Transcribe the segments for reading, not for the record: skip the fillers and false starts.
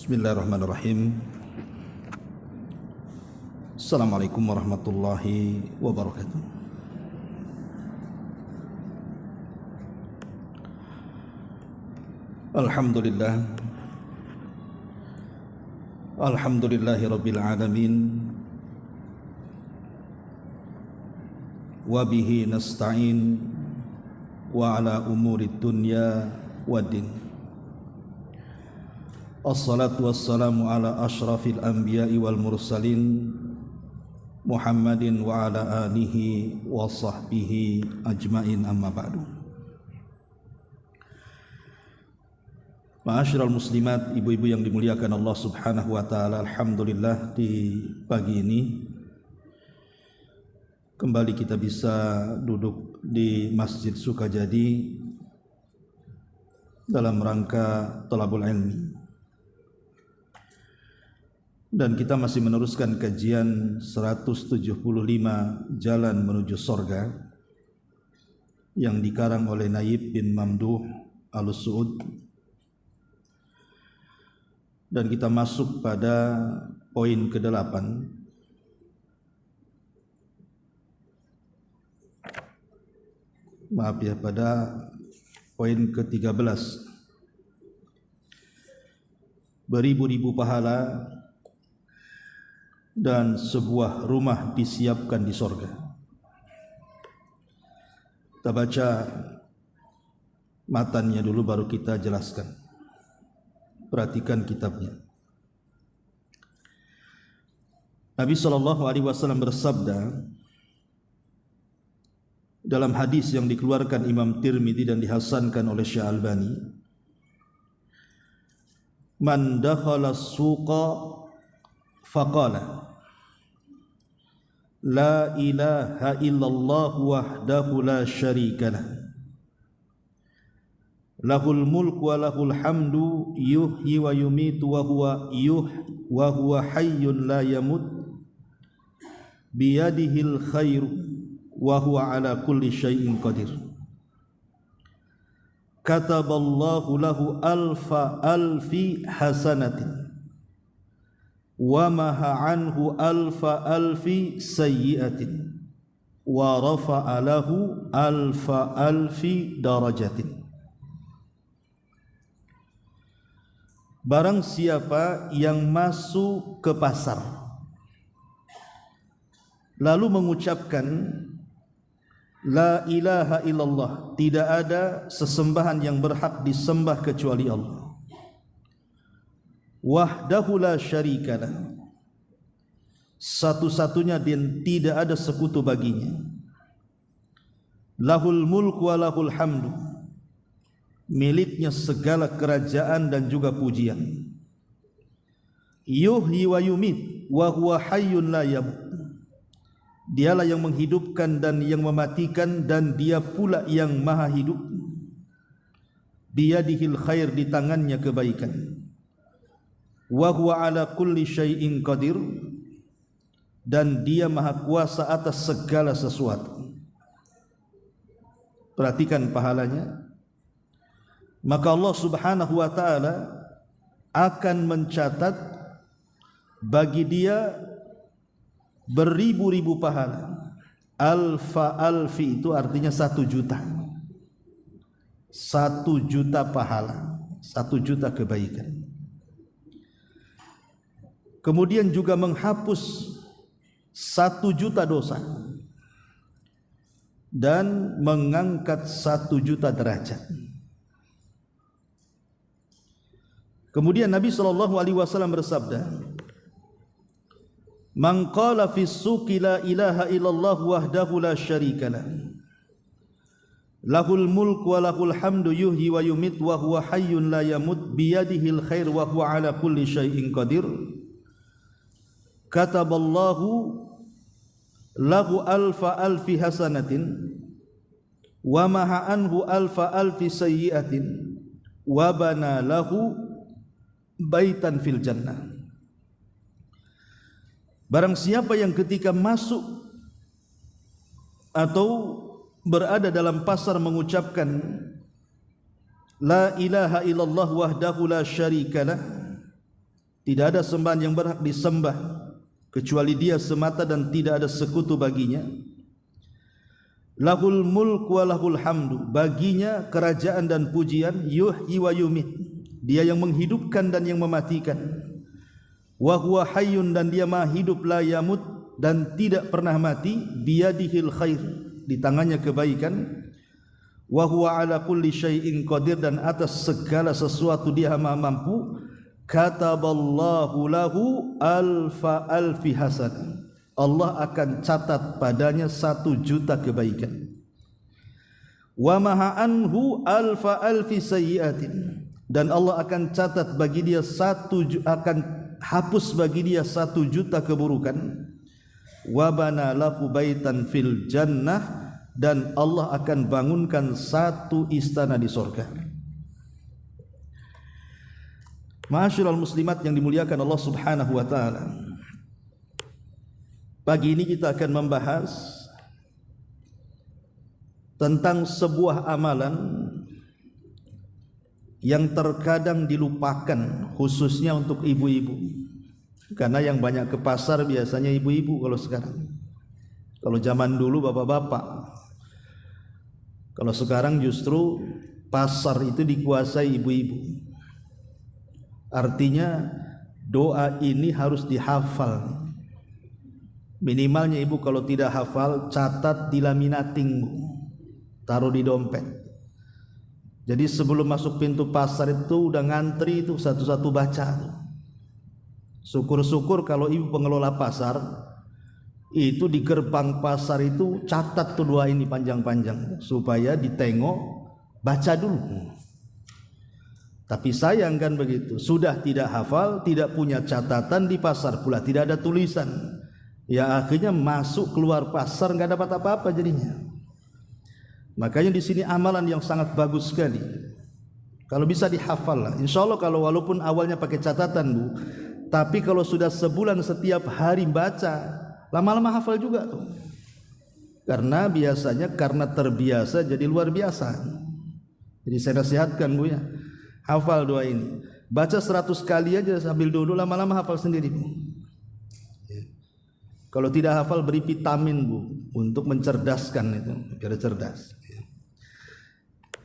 Bismillahirrahmanirrahim. Assalamualaikum warahmatullahi wabarakatuh. Alhamdulillah. Alhamdulillahi rabbil alamin. Wa bihi nasta'in wa ala umuri dunya waddin. Assalatu wassalamu ala ashrafil anbiya'i wal mursalin Muhammadin wa ala alihi wa sahbihi ajmain, amma ba'du. Ma'asyiral muslimat, ibu-ibu yang dimuliakan Allah subhanahu wa ta'ala, alhamdulillah di pagi ini kembali kita bisa duduk di Masjid Sukajadi dalam rangka thalabul ilmi. Dan kita masih meneruskan kajian 175 Jalan Menuju Sorga yang dikarang oleh Naib bin Mamduh Al-Suud. Dan kita masuk pada poin ke-8. Maaf ya, pada poin ke-13. Beribu-ribu pahala dan sebuah rumah disiapkan di sorga. Kita baca matannya dulu baru kita jelaskan. Perhatikan kitabnya. Nabi SAW bersabda dalam hadis yang dikeluarkan Imam Tirmidzi dan dihasankan oleh Syekh Albani, man dakhala suqa faqala la ilaha illallah wahdahu la syarikalah lahul mulku wa lahul hamdu yuhyi wa yumitu wa huwa hayyun la yamut biyadihil khairu wa huwa ala kulli syai'in qadir. Kataballahu lahu alfi hasanatin wa maha anhu alfi sayyi'atin wa rafa'a lahu alfi darajatin. Barang siapa yang masuk ke pasar lalu mengucapkan la ilaha illallah, tidak ada sesembahan yang berhak disembah kecuali Allah, wahdahu la syarikalah, satu-satunya dan tidak ada sekutu baginya, lahul mulku wa lahul hamdu, miliknya segala kerajaan dan juga pujian, yuhyi wa yumit wa huwa hayyun la yamut, dialah yang menghidupkan dan yang mematikan dan dia pula yang maha hidup, biyadihil khair, di tangannya kebaikan, wa huwa ala kulli syai'in qadir, dan dia maha kuasa atas segala sesuatu. Perhatikan pahalanya. Maka Allah subhanahu wa ta'ala akan mencatat bagi dia beribu-ribu pahala. Alfi itu artinya 1 juta. 1 juta pahala, 1 juta kebaikan. Kemudian juga menghapus 1 juta dosa dan mengangkat 1 juta derajat. Kemudian Nabi SAW bersabda, man qala fis suqi la ilaha illallah wahdahu la syarikalah lahul mulku wa lahul hamdu yuhyi wa yumit wa huwa hayyun la yamut biyadihil khair wa huwa ala kulli syai'in qadir. Kataballahu lahu alfi hasanatin wa maha anhu alfi sayyi'atin wa bana lahu baitan fil jannah. Barang siapa yang ketika masuk atau berada dalam pasar mengucapkan la ilaha illallah wahdahu la syarikalah tidak ada sembahan yang berhak disembah kecuali Dia semata dan tidak ada sekutu baginya. Lahul mulk wa lahul hamdu, baginya kerajaan dan pujian. Yuhyi wa yumit, Dia yang menghidupkan dan yang mematikan. Wa huwa hayyun, dan Dia maha hidup, la yamut, dan tidak pernah mati. Biyadihil khair, di tangannya kebaikan. Wa huwa ala kulli syai'in qadir, dan atas segala sesuatu Dia maha mampu. Kataballahu lahu alfi hasanah, Allah akan catat padanya 1.000.000 kebaikan. Wa maha anhu alfi sayyi'atin, dan Allah akan catat bagi dia akan hapus bagi dia 1.000.000 keburukan. Wa bana lahu baitan fil jannah, dan Allah akan bangunkan 1 istana di surga. Ma'asyiral muslimat yang dimuliakan Allah Subhanahu wa taala. Pagi ini kita akan membahas tentang sebuah amalan yang terkadang dilupakan, khususnya untuk ibu-ibu. Karena yang banyak ke pasar biasanya ibu-ibu kalau sekarang. Kalau zaman dulu bapak-bapak. Kalau sekarang justru pasar itu dikuasai ibu-ibu. Artinya doa ini harus dihafal. Minimalnya ibu kalau tidak hafal, catat di laminating, taruh di dompet. Jadi sebelum masuk pintu pasar itu udah ngantri itu satu-satu baca. Syukur-syukur kalau ibu pengelola pasar itu di gerbang pasar itu catat tuh doa ini panjang-panjang supaya ditengok, baca dulu. Tapi sayang kan begitu, sudah tidak hafal, tidak punya catatan, di pasar pula tidak ada tulisan. Ya akhirnya masuk keluar pasar nggak dapat apa-apa jadinya. Makanya di sini amalan yang sangat bagus sekali. Kalau bisa dihafal lah. Insya Allah kalau walaupun awalnya pakai catatan bu, tapi kalau sudah sebulan setiap hari baca, lama-lama hafal juga tuh. Karena biasanya karena terbiasa jadi luar biasa. Jadi saya nasihatkan bu ya, hafal doa ini. Baca 100 kali aja sambil dulu, lama-lama hafal sendiri bu. Kalau tidak hafal beri vitamin bu untuk mencerdaskan itu biar cerdas.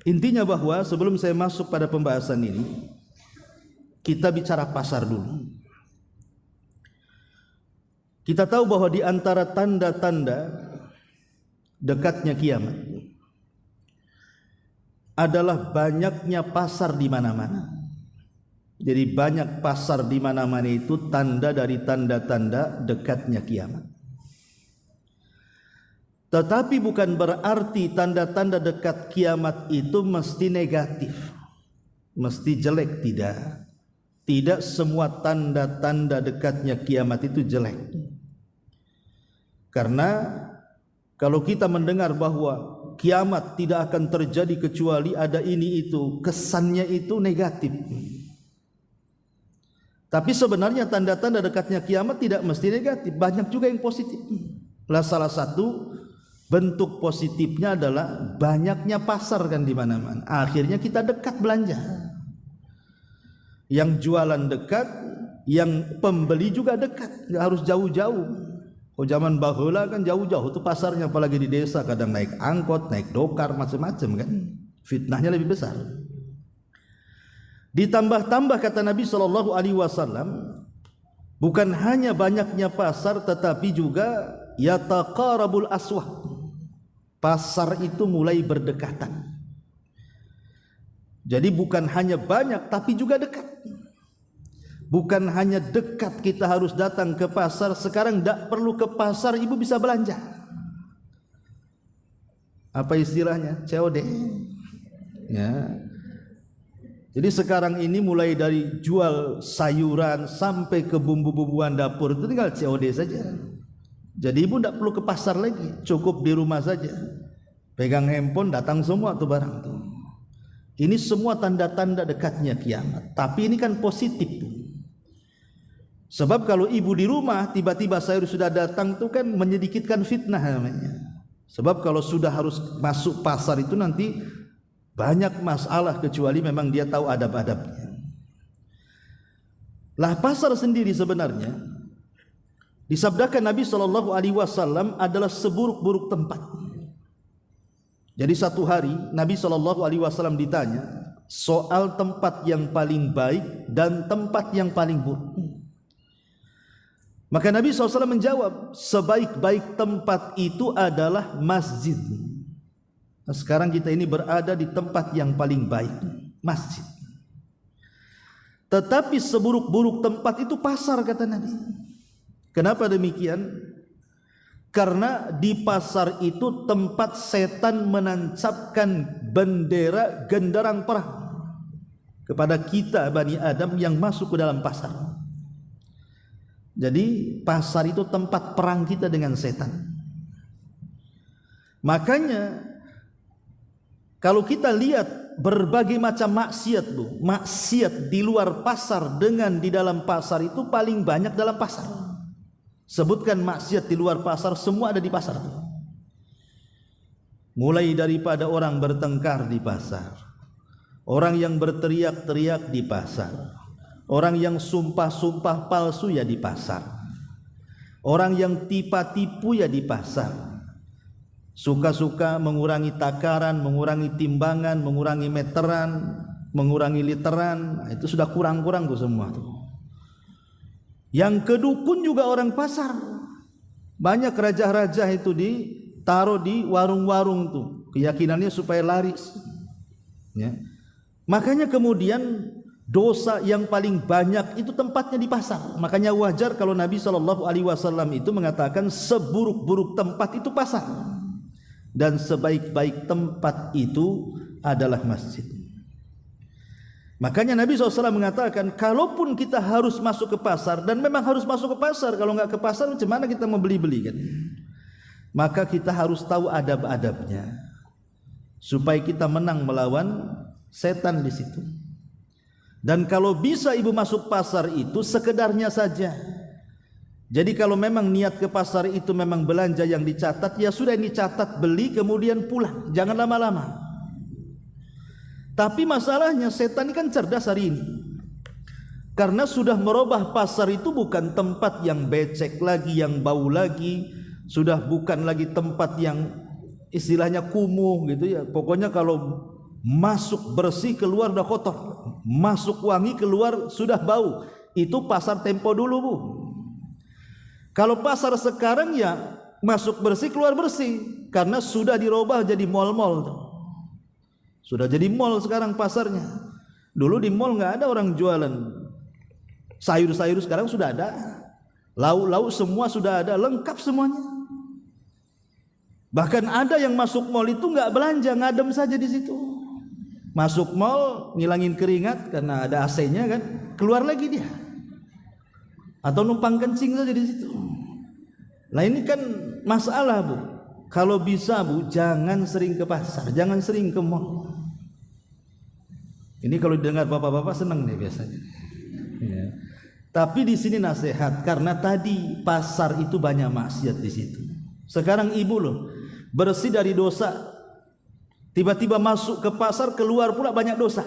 Intinya bahwa sebelum saya masuk pada pembahasan ini, kita bicara pasar dulu. Kita tahu bahwa di antara tanda-tanda dekatnya kiamat adalah banyaknya pasar di mana-mana. Jadi banyak pasar di mana-mana itu tanda dari tanda-tanda dekatnya kiamat. Tetapi bukan berarti tanda-tanda dekat kiamat itu mesti negatif, mesti jelek, tidak. Tidak semua tanda-tanda dekatnya kiamat itu jelek. Karena kalau kita mendengar bahwa kiamat tidak akan terjadi kecuali ada ini itu, kesannya itu negatif. Tapi sebenarnya tanda-tanda dekatnya kiamat tidak mesti negatif, banyak juga yang positif. Salah satu bentuk positifnya adalah banyaknya pasar kan di mana-mana. Akhirnya kita dekat belanja. Yang jualan dekat, yang pembeli juga dekat, nggak harus jauh-jauh. Oh zaman baheula kan jauh-jauh tuh pasarnya, apalagi di desa kadang naik angkot, naik dokar, macam-macam kan. Fitnahnya lebih besar. Ditambah-tambah kata Nabi SAW, bukan hanya banyaknya pasar tetapi juga yataqarabul aswaq. Pasar itu mulai berdekatan. Jadi bukan hanya banyak tapi juga dekat. Bukan hanya dekat kita harus datang ke pasar, sekarang tidak perlu ke pasar, ibu bisa belanja. Apa istilahnya? COD. Ya. Jadi sekarang ini mulai dari jual sayuran sampai ke bumbu-bumbuan dapur itu tinggal COD saja. Jadi ibu tidak perlu ke pasar lagi, cukup di rumah saja. Pegang handphone datang semua tuh barang tuh. Ini semua tanda-tanda dekatnya kiamat. Tapi ini kan positif. Sebab kalau ibu di rumah tiba-tiba sayur sudah datang tuh kan menyedikitkan fitnah namanya. Sebab kalau sudah harus masuk pasar itu nanti banyak masalah kecuali memang dia tahu adab-adabnya. Lah pasar sendiri sebenarnya disabdakan Nabi SAW adalah seburuk-buruk tempat. Jadi satu hari Nabi SAW ditanya soal tempat yang paling baik dan tempat yang paling buruk. Maka Nabi SAW menjawab, sebaik-baik tempat itu adalah masjid. Nah, sekarang kita ini berada di tempat yang paling baik, masjid. Tetapi seburuk-buruk tempat itu pasar, kata Nabi. Kenapa demikian? Karena di pasar itu tempat setan menancapkan bendera genderang perang kepada kita Bani Adam yang masuk ke dalam pasar. Jadi pasar itu tempat perang kita dengan setan. Makanya kalau kita lihat berbagai macam maksiat, Bu, maksiat di luar pasar dengan di dalam pasar itu paling banyak dalam pasar. Sebutkan maksiat di luar pasar, semua ada di pasar. Mulai daripada orang bertengkar di pasar, orang yang berteriak-teriak di pasar, orang yang sumpah-sumpah palsu ya di pasar, orang yang tipu-tipu ya di pasar, suka-suka mengurangi takaran, mengurangi timbangan, mengurangi meteran, mengurangi literan, itu sudah kurang-kurang tuh semua tuh. Yang kedukun juga orang pasar. Banyak raja-raja itu ditaruh di warung-warung tuh, keyakinannya supaya laris ya. Makanya kemudian dosa yang paling banyak itu tempatnya di pasar. Makanya wajar kalau Nabi SAW itu mengatakan seburuk-buruk tempat itu pasar dan sebaik-baik tempat itu adalah masjid. Makanya Nabi SAW mengatakan, kalaupun kita harus masuk ke pasar, dan memang harus masuk ke pasar, kalau nggak ke pasar macam mana kita mau beli-beli kan? Maka kita harus tahu adab-adabnya supaya kita menang melawan setan di situ. Dan kalau bisa ibu masuk pasar itu sekedarnya saja. Jadi kalau memang niat ke pasar itu memang belanja yang dicatat, ya sudah dicatat, beli kemudian pulang, jangan lama-lama. Tapi masalahnya setan ini kan cerdas hari ini, karena sudah merubah pasar itu bukan tempat yang becek lagi, yang bau lagi, sudah bukan lagi tempat yang istilahnya kumuh gitu ya. Pokoknya kalau masuk bersih keluar udah kotor, masuk wangi keluar sudah bau. Itu pasar tempo dulu, Bu. Kalau pasar sekarang ya masuk bersih keluar bersih, karena sudah dirubah jadi mal-mal tuh. Sudah jadi mall sekarang pasarnya. Dulu di mall nggak ada orang jualan sayur-sayur, sekarang sudah ada. Lauk-lauk semua sudah ada, lengkap semuanya. Bahkan ada yang masuk mall itu nggak belanja, ngadem saja di situ. Masuk mall ngilangin keringat karena ada AC-nya kan, keluar lagi dia. Atau numpang kencing saja di situ. Nah ini kan masalah, Bu. Kalau bisa, Bu, jangan sering ke pasar, jangan sering ke mall. Ini kalau dengar bapak-bapak senang nih biasanya. Ya. Tapi di sini nasihat, karena tadi pasar itu banyak maksiat di situ. Sekarang ibu loh bersih dari dosa, tiba-tiba masuk ke pasar keluar pula banyak dosa,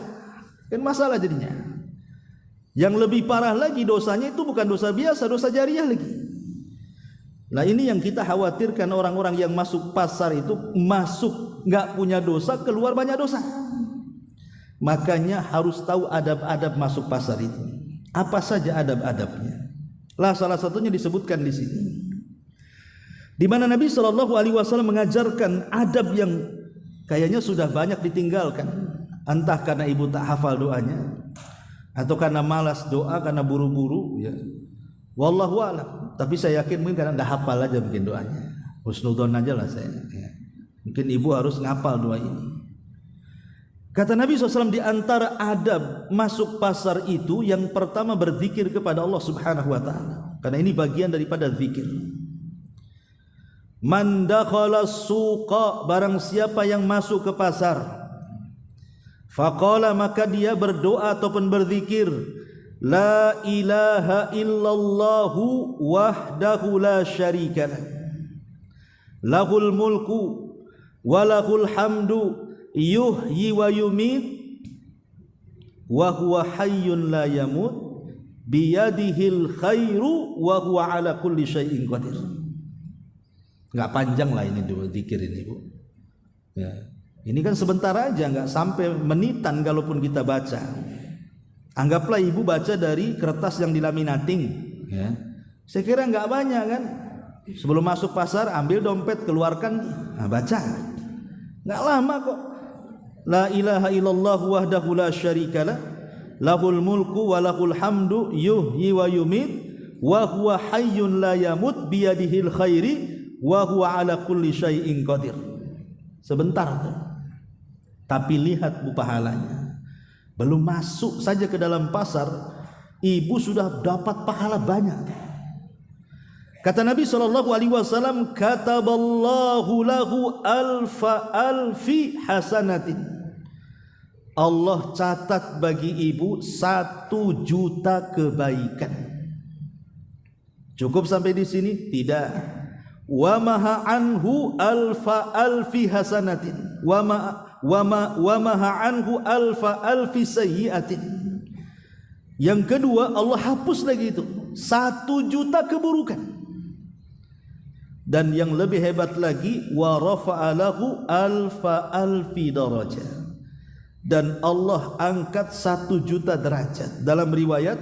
kan masalah jadinya. Yang lebih parah lagi dosanya itu bukan dosa biasa, dosa jariah lagi. Nah ini yang kita khawatirkan, orang-orang yang masuk pasar itu masuk nggak punya dosa, keluar banyak dosa. Makanya harus tahu adab-adab masuk pasar itu. Apa saja adab-adabnya? Lah salah satunya disebutkan di sini, di mana Nabi SAW mengajarkan adab yang kayaknya sudah banyak ditinggalkan. Entah karena ibu tak hafal doanya, atau karena malas doa, karena buru-buru ya. Wallahu a'lam. Tapi saya yakin mungkin karena nggak hafal aja mungkin doanya. Husnudzon aja lah saya. Ya. Mungkin ibu harus ngapal doa ini. Kata Nabi SAW, di antara adab masuk pasar itu yang pertama berzikir kepada Allah Subhanahu wa taala. Karena ini bagian daripada zikir. Man dakhala suqa, barang siapa yang masuk ke pasar, faqala, maka dia berdoa ataupun berzikir, la ilaha illallahu wahdahu la syarikalah, lahul mulku wa lahul hamdu yuhyi wa yumit wa huwa hayyun la yamut biyadihil khairu wa huwa ala kulli syai'in qadir. Enggak panjang lah ini dulu zikir ini, Bu. Ya. Ini kan sebentar aja, enggak sampai menitan kalaupun kita baca. Anggaplah ibu baca dari kertas yang dilaminating, ya. Saya kira enggak banyak kan. Sebelum masuk pasar ambil dompet, keluarkan, nah, baca. Enggak lama kok. La ilaha illallah wahdahu la syarikalah, lahul mulku wa lahul hamdu yuhyi wa yumit wa huwa hayyun la yamut biyadihil khairi wa huwa ala kulli syai'in qadir. Sebentar tuh. Tapi lihat Bu pahalanya. Belum masuk saja ke dalam pasar, ibu sudah dapat pahala banyak. Kata Nabi SAW, kataballahu lahu alfi hasanatin. Allah catat bagi ibu 1 juta kebaikan. Cukup sampai di sini? Tidak. Wa maha anhu alfi hasanatin. Wa maha anhu alfi sayyiatin. Yang kedua, Allah hapus lagi itu 1 juta keburukan. Dan yang lebih hebat lagi, wa rafa'a lahu alfi darajah. Dan Allah angkat 1 juta derajat. Dalam riwayat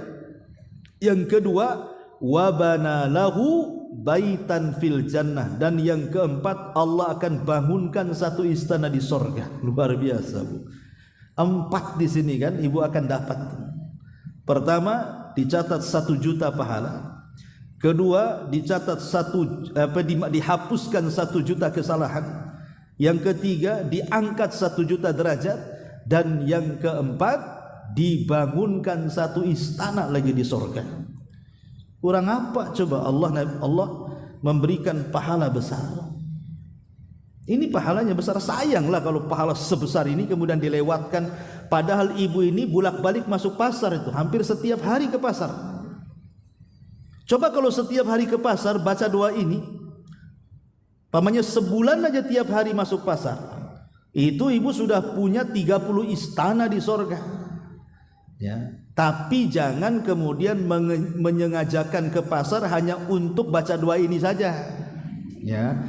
yang kedua, wa bana lahu baitan fil jannah. Dan yang keempat, Allah akan bangunkan 1 istana di sorga. Luar biasa, Bu. 4 di sini kan ibu akan dapat. Pertama, dicatat 1 juta pahala. Kedua, dicatat dihapuskan 1 juta kesalahan. Yang ketiga, diangkat 1 juta derajat. Dan yang keempat, dibangunkan 1 istana lagi di surga. Kurang apa coba Allah memberikan pahala besar. Ini pahalanya besar. Sayanglah kalau pahala sebesar ini kemudian dilewatkan. Padahal ibu ini bolak-balik masuk pasar itu, hampir setiap hari ke pasar. Coba kalau setiap hari ke pasar baca doa ini, pamannya sebulan aja tiap hari masuk pasar, itu ibu sudah punya 30 istana di sorga. Ya. Tapi jangan kemudian menyengajakan ke pasar hanya untuk baca doa ini saja. Ya.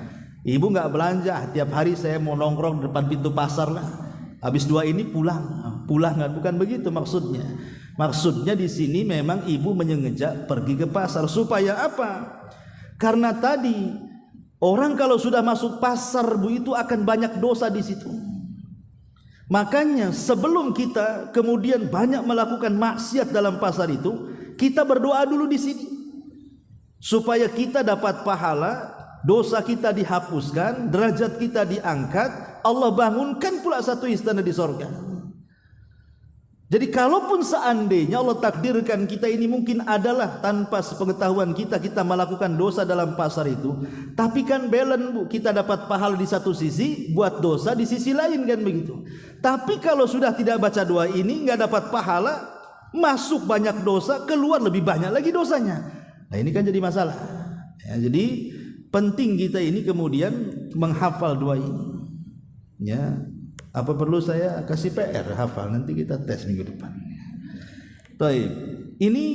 Ibu nggak belanja, tiap hari saya mau nongkrong di depan pintu pasar lah. Habis doa ini pulang nggak, bukan begitu maksudnya. Maksudnya di sini memang ibu menyengajak pergi ke pasar supaya apa? Karena tadi orang kalau sudah masuk pasar, Bu, itu akan banyak dosa di situ. Makanya sebelum kita kemudian banyak melakukan maksiat dalam pasar itu, kita berdoa dulu di sini supaya kita dapat pahala, dosa kita dihapuskan, derajat kita diangkat, Allah bangunkan pula 1 istana di sorga. Jadi kalaupun seandainya Allah takdirkan kita ini mungkin adalah tanpa sepengetahuan kita melakukan dosa dalam pasar itu, tapi kan balance, Bu, kita dapat pahala di satu sisi, buat dosa di sisi lain kan begitu. Tapi kalau sudah tidak baca doa ini, nggak dapat pahala, masuk banyak dosa, keluar lebih banyak lagi dosanya. Nah ini kan jadi masalah. Ya, jadi penting kita ini kemudian menghafal doa ini. Ya. Apa perlu saya kasih PR hafal, nanti kita tes minggu depan. Baik, ini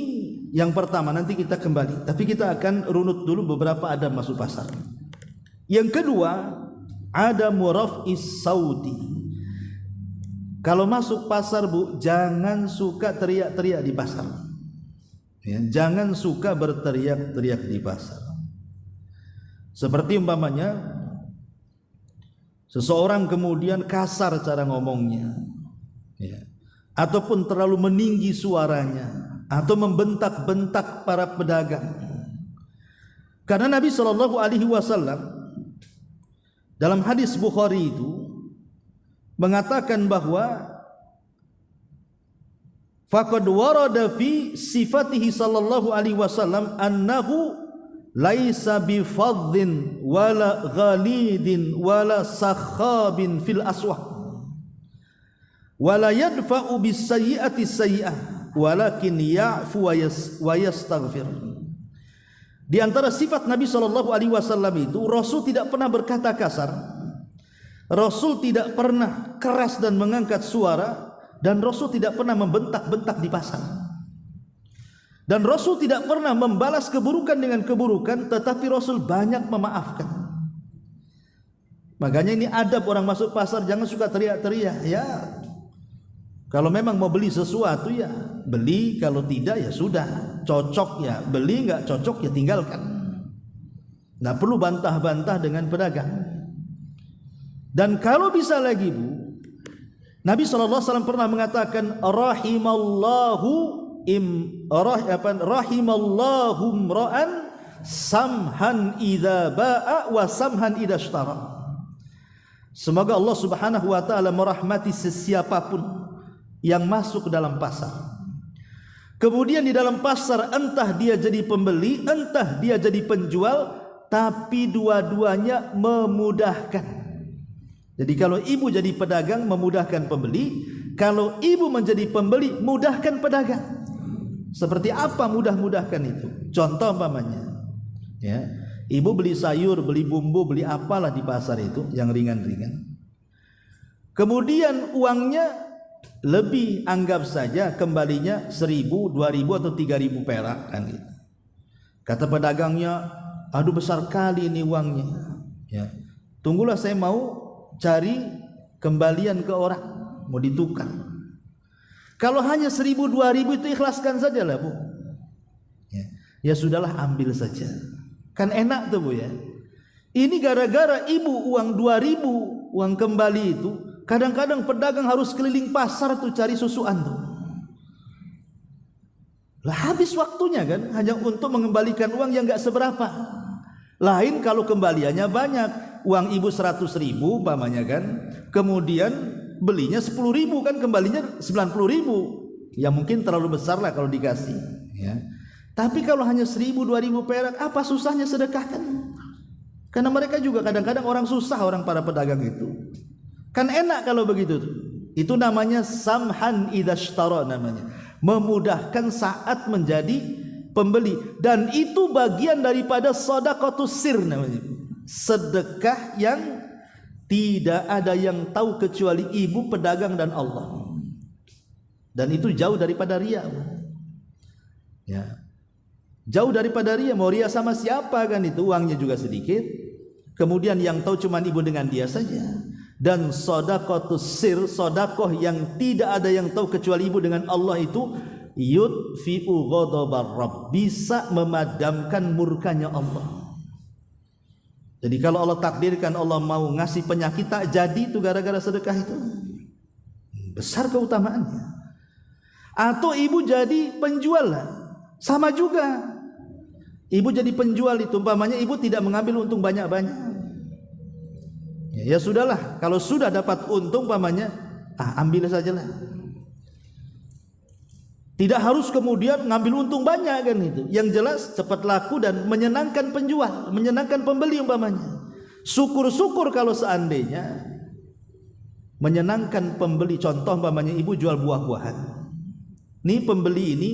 yang pertama, nanti kita kembali. Tapi kita akan runut dulu beberapa adab masuk pasar. Yang kedua, ada muraf'is sauti. Kalau masuk pasar, Bu, jangan suka teriak-teriak di pasar. Ya, jangan suka berteriak-teriak di pasar. Seperti umpamanya seseorang kemudian kasar cara ngomongnya, ya, ataupun terlalu meninggi suaranya, atau membentak-bentak para pedagang. Karena Nabi SAW dalam hadis Bukhari itu mengatakan bahwa faqad warada fi sifatihi sallallahu alaihi wasallam annahu laisa bifadhin wala ghalidin wala sakhabin fil aswaq wala yadfa'u bisayyi'ati sayyi'ah walakin ya'fu wa yastaghfir. Di antara sifat Nabi SAW itu, Rasul tidak pernah berkata kasar, Rasul tidak pernah keras dan mengangkat suara, dan Rasul tidak pernah membentak-bentak di pasar. Dan Rasul tidak pernah membalas keburukan dengan keburukan, tetapi Rasul banyak memaafkan. Makanya ini adab orang masuk pasar, jangan suka teriak-teriak ya. Kalau memang mau beli sesuatu ya beli, kalau tidak ya sudah, cocok ya beli, enggak cocok ya tinggalkan. Enggak perlu bantah-bantah dengan pedagang. Dan kalau bisa lagi Bu, Nabi SAW pernah mengatakan rahimallahu imra'an samhan idza ba'a wa samhan idza ishtara. Semoga Allah Subhanahu wa taala merahmati sesiapapun yang masuk ke dalam pasar. Kemudian di dalam pasar entah dia jadi pembeli, entah dia jadi penjual, tapi dua-duanya memudahkan. Jadi kalau ibu jadi pedagang memudahkan pembeli, kalau ibu menjadi pembeli mudahkan pedagang. Seperti apa mudah-mudahkan itu? Contoh umpamanya, ya, ibu beli sayur, beli bumbu, beli apalah di pasar itu yang ringan-ringan. Kemudian uangnya lebih, anggap saja kembalinya 1.000, 2.000 atau 3.000 perak kan gitu. Kata pedagangnya, aduh besar kali ini uangnya. Ya, tunggulah saya mau cari kembalian ke orang, mau ditukar. Kalau hanya 1.000, 2.000 itu ikhlaskan saja lah Bu. Ya sudahlah ambil saja. Kan enak tuh Bu ya. Ini gara-gara ibu uang 2.000 uang kembali itu, kadang-kadang pedagang harus keliling pasar tuh cari susuan tuh. Lah habis waktunya kan hanya untuk mengembalikan uang yang enggak seberapa. Lain kalau kembaliannya banyak, uang ibu 100.000 umpamanya kan, kemudian belinya 10.000 kan, kembalinya 90.000. Ya mungkin terlalu besar lah kalau dikasih ya. Tapi kalau hanya 1.000, 2.000 perak, apa susahnya sedekahkan? Karena mereka juga kadang-kadang orang susah, orang para pedagang itu. Kan enak kalau begitu tuh. Itu namanya samhan idza ishtara namanya. Memudahkan saat menjadi pembeli, dan itu bagian daripada shadaqatus sir namanya. Sedekah yang tidak ada yang tahu kecuali ibu, pedagang dan Allah. Dan itu jauh daripada riya. Ya. Jauh daripada riya. Mau riya sama siapa kan itu, uangnya juga sedikit. Kemudian yang tahu cuma ibu dengan dia saja. Dan shadaqatus sir, sedekah yang tidak ada yang tahu kecuali ibu dengan Allah itu yudfi'u ghadabar rabb, bisa memadamkan murkanya Allah. Jadi kalau Allah takdirkan Allah mau ngasih penyakit tak jadi itu gara-gara sedekah itu, besar keutamaannya. Atau ibu jadi penjual lah, sama juga. Ibu jadi penjual itu umpamanya ibu tidak mengambil untung banyak-banyak. Ya sudahlah, kalau sudah dapat untung umpamanya, ambil sajalah. Tidak harus kemudian ngambil untung banyak kan itu. Yang jelas cepat laku dan menyenangkan penjual, menyenangkan pembeli umpamanya. Syukur-syukur kalau seandainya menyenangkan pembeli. Contoh umpamanya ibu jual buah-buahan. Nih pembeli ini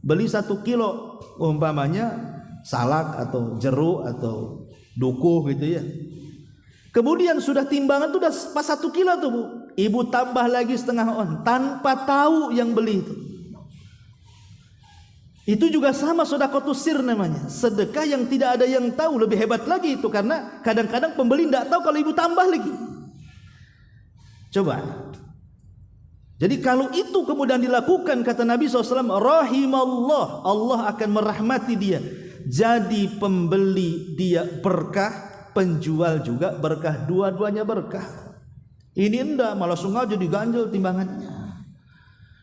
beli 1 kilo umpamanya salak atau jeruk atau dukuh gitu ya. Kemudian sudah timbangan tuh udah pas 1 kilo tuh Bu, ibu tambah lagi setengah on tanpa tahu yang beli itu. Itu juga sama sedekahus sir namanya, sedekah yang tidak ada yang tahu. Lebih hebat lagi itu karena kadang-kadang pembeli tidak tahu kalau ibu tambah lagi. Coba. Jadi kalau itu kemudian dilakukan, kata Nabi SAW, rahimallah, Allah akan merahmati dia. Jadi pembeli dia berkah, penjual juga berkah, dua-duanya berkah. Ini enggak, malah sengaja diganjel timbangannya.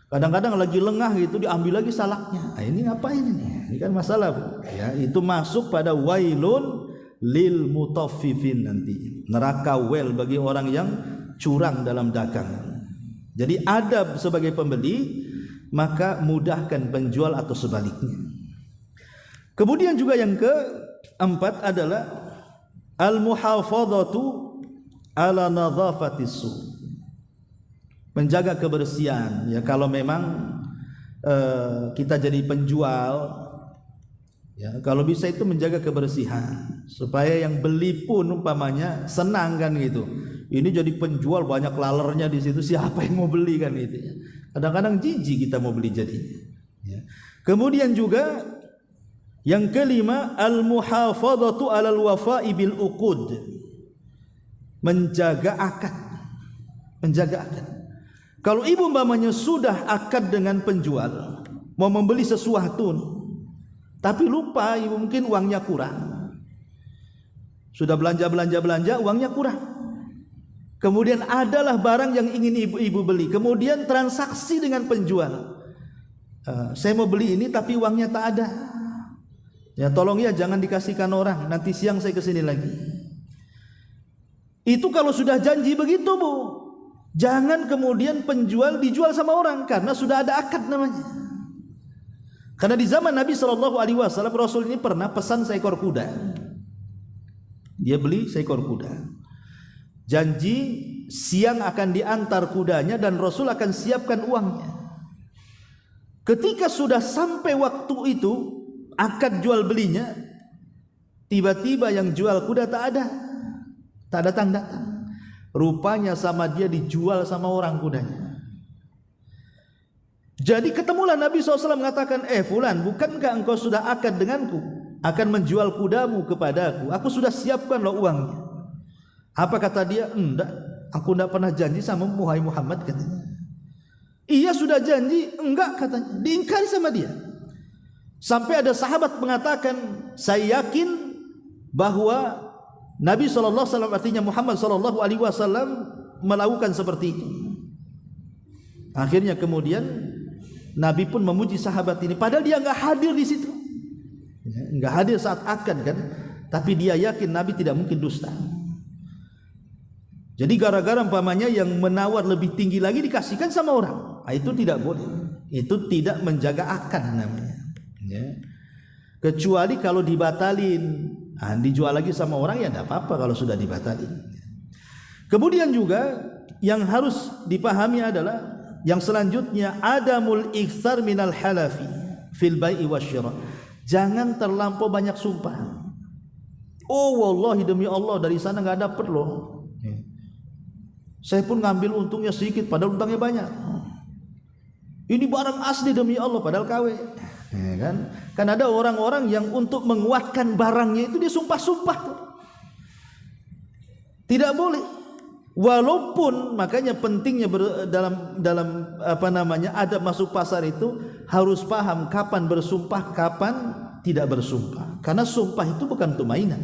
Kadang-kadang lagi lengah gitu diambil lagi salaknya. Nah, ini ngapain ini? Ini kan masalah Bu. Ya, itu masuk pada wailun lil mutaffifin nanti. Neraka wel bagi orang yang curang dalam dagang. Jadi adab sebagai pembeli, maka mudahkan penjual atau sebaliknya. Kemudian juga yang keempat adalah al-muhafadzatu ala nadhafatis su', menjaga kebersihan. Ya kalau memang kita jadi penjual, ya kalau bisa itu menjaga kebersihan supaya yang beli pun umpamanya senang kan gitu. Ini jadi penjual banyak lalernya di situ, siapa yang mau beli kan gitu ya. Kadang-kadang jijik kita mau beli jadinya. Ya. Kemudian juga yang kelima, al-muhafadzatu 'alal wafa'i bil uqud. Menjaga akad. Menjaga akad. Kalau ibu umpamanya sudah akad dengan penjual, mau membeli sesuatu, tapi lupa ibu, mungkin uangnya kurang. Sudah belanja, uangnya kurang. Kemudian adalah barang yang ingin ibu beli. Kemudian transaksi dengan penjual. Saya mau beli ini tapi uangnya tak ada. Ya tolong ya jangan dikasihkan orang. Nanti siang saya kesini lagi. Itu kalau sudah janji begitu Bu. Jangan kemudian penjual dijual sama orang karena sudah ada akad namanya. Karena di zaman Nabi SAW Rasul ini pernah pesan seekor kuda. Dia beli seekor kuda. Janji siang akan diantar kudanya dan Rasul akan siapkan uangnya. Ketika sudah sampai waktu itu akad jual belinya, tiba-tiba yang jual kuda tak datang. Rupanya sama dia dijual sama orang kudanya. Jadi ketemulah Nabi SAW mengatakan, fulan, bukankah engkau sudah akad denganku akan menjual kudamu kepadaku? Aku sudah siapkan loh uangnya. Apa kata dia? Enggak, aku enggak pernah janji sama Muhammad katanya. Iya sudah janji, enggak katanya. Diingkari sama dia. Sampai ada sahabat mengatakan, saya yakin bahwa Nabi SAW artinya Muhammad SAW melakukan seperti itu. Akhirnya kemudian Nabi pun memuji sahabat ini, padahal dia enggak hadir di situ. Enggak hadir saat akad kan, tapi dia yakin Nabi tidak mungkin dusta. Jadi gara-gara umpamanya yang menawar lebih tinggi lagi dikasihkan sama orang, itu tidak boleh. Itu tidak menjaga akad namanya. Ya. Kecuali kalau dibatalin, dijual lagi sama orang ya tidak apa-apa kalau sudah dibatalin. Kemudian juga yang harus dipahami adalah yang selanjutnya adamul iktsar minal halafi fil bai'i wasyira. Jangan terlampau banyak sumpah. Oh wallahi demi Allah dari sana enggak dapat loh. Saya pun ngambil untungnya sedikit padahal untungnya banyak. Ini barang asli demi Allah padahal KW. Ya kan? Kan ada orang-orang yang untuk menguatkan barangnya itu dia sumpah-sumpah tuh. Tidak boleh. Walaupun makanya pentingnya dalam apa namanya adab masuk pasar itu harus paham kapan bersumpah, kapan tidak bersumpah. Karena sumpah itu bukan untuk mainan.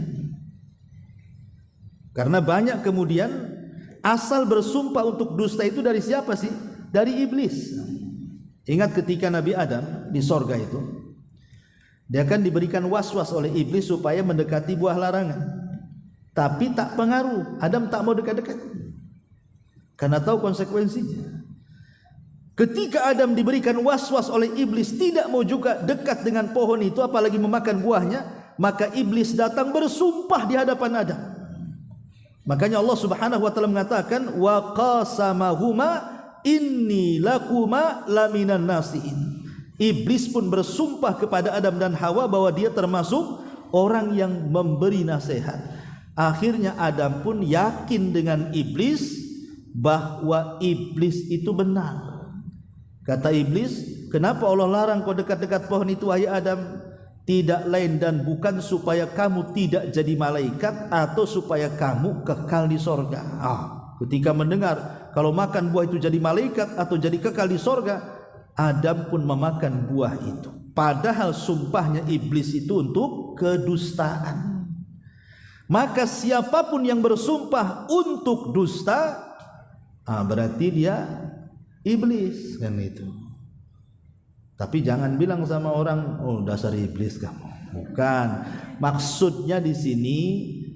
Karena banyak kemudian asal bersumpah untuk dusta itu dari siapa sih? Dari iblis. Ingat ketika Nabi Adam di sorga itu, dia akan diberikan was-was oleh iblis supaya mendekati buah larangan. Tapi tak pengaruh, Adam tak mau dekat-dekat. Karena tahu konsekuensinya. Ketika Adam diberikan was-was oleh iblis tidak mau juga dekat dengan pohon itu, apalagi memakan buahnya, maka iblis datang bersumpah di hadapan Adam. Makanya Allah Subhanahu wa taala mengatakan wa qasamahuma inni lakuma laminan nasihin. Iblis pun bersumpah kepada Adam dan Hawa bahwa dia termasuk orang yang memberi nasihat. Akhirnya Adam pun yakin dengan iblis bahwa iblis itu benar. Kata iblis, "Kenapa Allah larang kau dekat-dekat pohon itu wahai Adam?" Tidak lain dan bukan supaya kamu tidak jadi malaikat atau supaya kamu kekal di sorga. Ketika mendengar kalau makan buah itu jadi malaikat atau jadi kekal di sorga, Adam pun memakan buah itu. Padahal sumpahnya iblis itu untuk kedustaan. Maka siapapun yang bersumpah untuk dusta, berarti dia iblis kan itu. Tapi jangan bilang sama orang, oh dasar iblis kamu. Bukan. Maksudnya di sini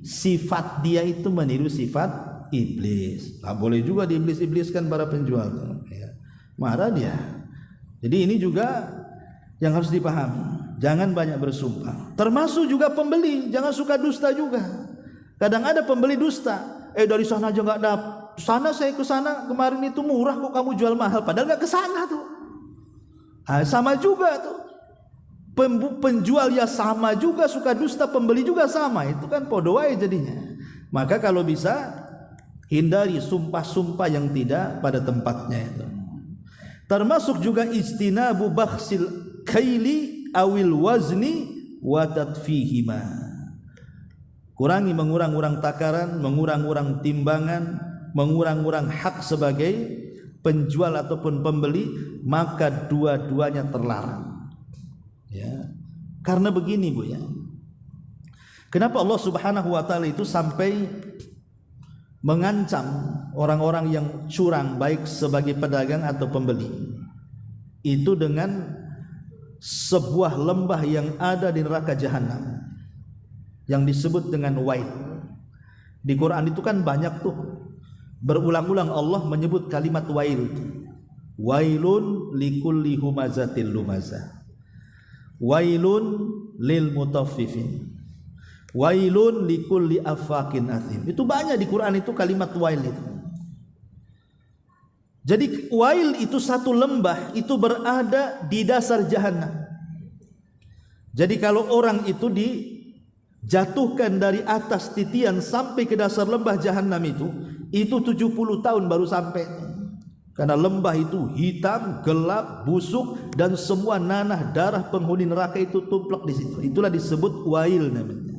sifat dia itu meniru sifat iblis. Boleh juga diiblis-ibliskan para penjual. Ya. Marah dia. Jadi ini juga yang harus dipahami. Jangan banyak bersumpah. Termasuk juga pembeli, jangan suka dusta juga. Kadang ada pembeli dusta. Dari sana aja nggak dapat. Sana saya ke sana kemarin itu murah kok kamu jual mahal. Padahal nggak ke sana tuh. Sama juga tuh. Penjual ya sama juga, suka dusta, pembeli juga sama. Itu kan podoai jadinya. Maka kalau bisa hindari sumpah-sumpah yang tidak pada tempatnya itu. Termasuk juga istinabu bakhsil kaili awil wazni wa tadfihima. Kurangi mengurang-urang takaran, mengurang-urang timbangan, mengurang-urang hak sebagai penjual ataupun pembeli, maka dua-duanya terlarang. Ya. Karena begini Bu ya. Kenapa Allah Subhanahu wa taala itu sampai mengancam orang-orang yang curang baik sebagai pedagang atau pembeli? Itu dengan sebuah lembah yang ada di neraka jahanam yang disebut dengan wail. Di Quran itu kan banyak tuh, berulang-ulang Allah menyebut kalimat wail. Wailun likulli humazatil lumazah, wailun lil mutaffifin, wailun likulli affakin athim. Itu banyak di Quran itu kalimat wail itu. Jadi wail itu satu lembah, itu berada di dasar jahanam. Jadi kalau orang itu dijatuhkan dari atas titian sampai ke dasar lembah jahanam itu 70 tahun baru sampai. Karena lembah itu hitam, gelap, busuk, dan semua nanah darah penghuni neraka itu tumplek di situ. Itulah disebut wail namanya.